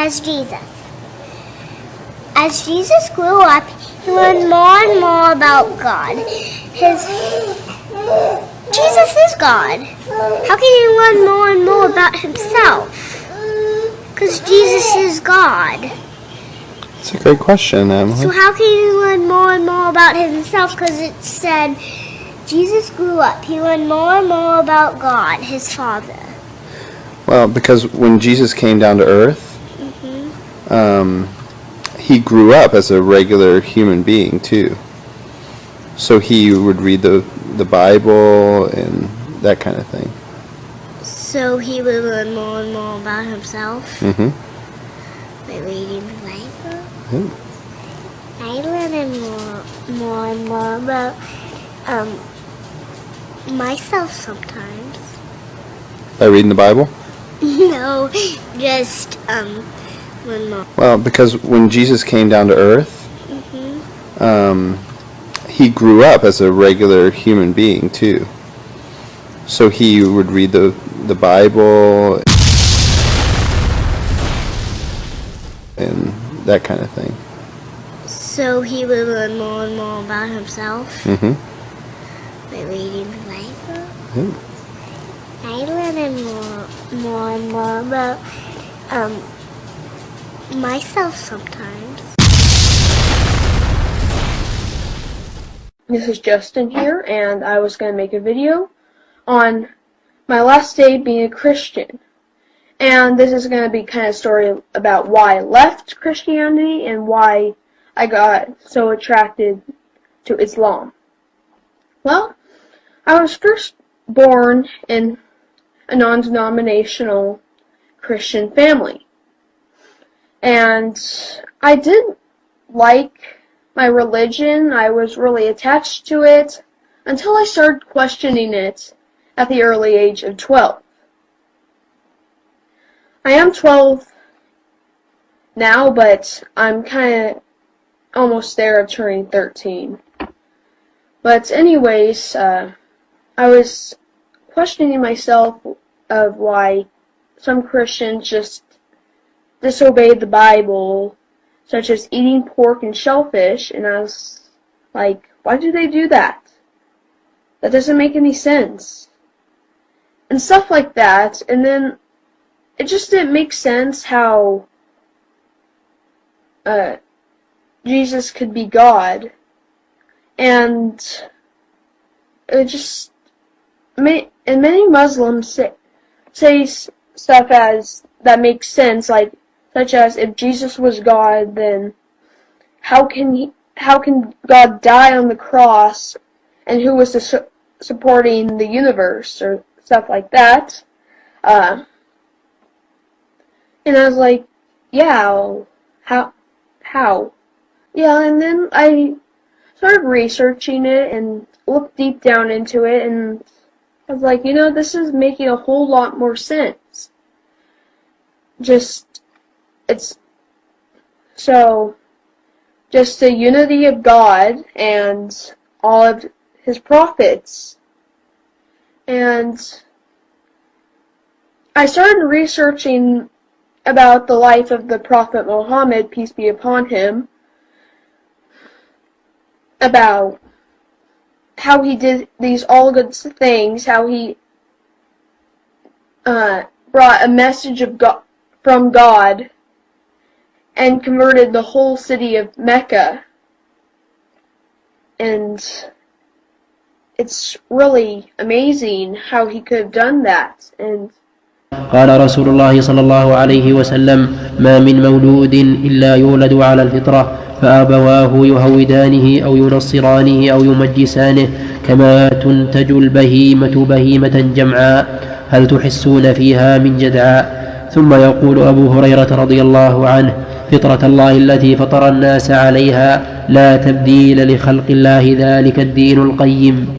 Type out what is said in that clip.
as Jesus. As Jesus grew up, he learned more and more about God. Jesus is God. How can he learn more and more about himself? Because Jesus is God. That's a great question, Emily. So how can he learn more and more about himself? Because it said Jesus grew up. He learned more and more about God, his Father. Well, because when Jesus came down to earth, he grew up as a regular human being too. So he would read the Bible and that kind of thing. So he would learn more and more about himself by reading the Bible. I learn more and more about myself sometimes. By reading the Bible? No, just learn more. Well, because when Jesus came down to earth, he grew up as a regular human being too. So he would read the Bible and that kind of thing. So he would learn more and more about himself by reading the Bible. I learn more and more about myself sometimes. This is Justin here, and I was going to make a video on my last day being a Christian. And this is going to be kind of a story about why I left Christianity and why I got so attracted to Islam. Well, I was first born in a non-denominational Christian family. And I didn't like my religion. I was really attached to it until I started questioning it at the early age of 12. I am 12 now, but I'm kind of almost there of turning 13. But anyways, I was questioning myself of why some Christians just disobeyed the Bible, such as eating pork and shellfish, and I was like, why do they do that? That doesn't make any sense. And stuff like that, and then it just didn't make sense how Jesus could be God. And it just, and many Muslims say stuff as that makes sense, like such as if Jesus was God, then how can God die on the cross, and who was supporting the universe, or stuff like that. And I was like, yeah, how? Yeah, and then I started researching it and looked deep down into it, and I was like, this is making a whole lot more sense. Just the unity of God and all of his prophets. And I started researching about the life of the Prophet Muhammad, peace be upon him, about how he did these all good things, how he brought a message of God, from God, and converted the whole city of Mecca. And it's really amazing how he could have done that. And قال رسول الله صلى الله عليه وسلم: ما من مولود إلا يولد على الفطرة فأبواه يهودانه أو ينصرانه أو يمجسانه كما تنتج البهيمة بهيمة جمعاء هل تحسون فيها من جدعاء. ثم يقول أبو هريرة رضي الله عنه: فطرة الله التي فطر الناس عليها لا تبديل لخلق الله ذلك الدين القيم.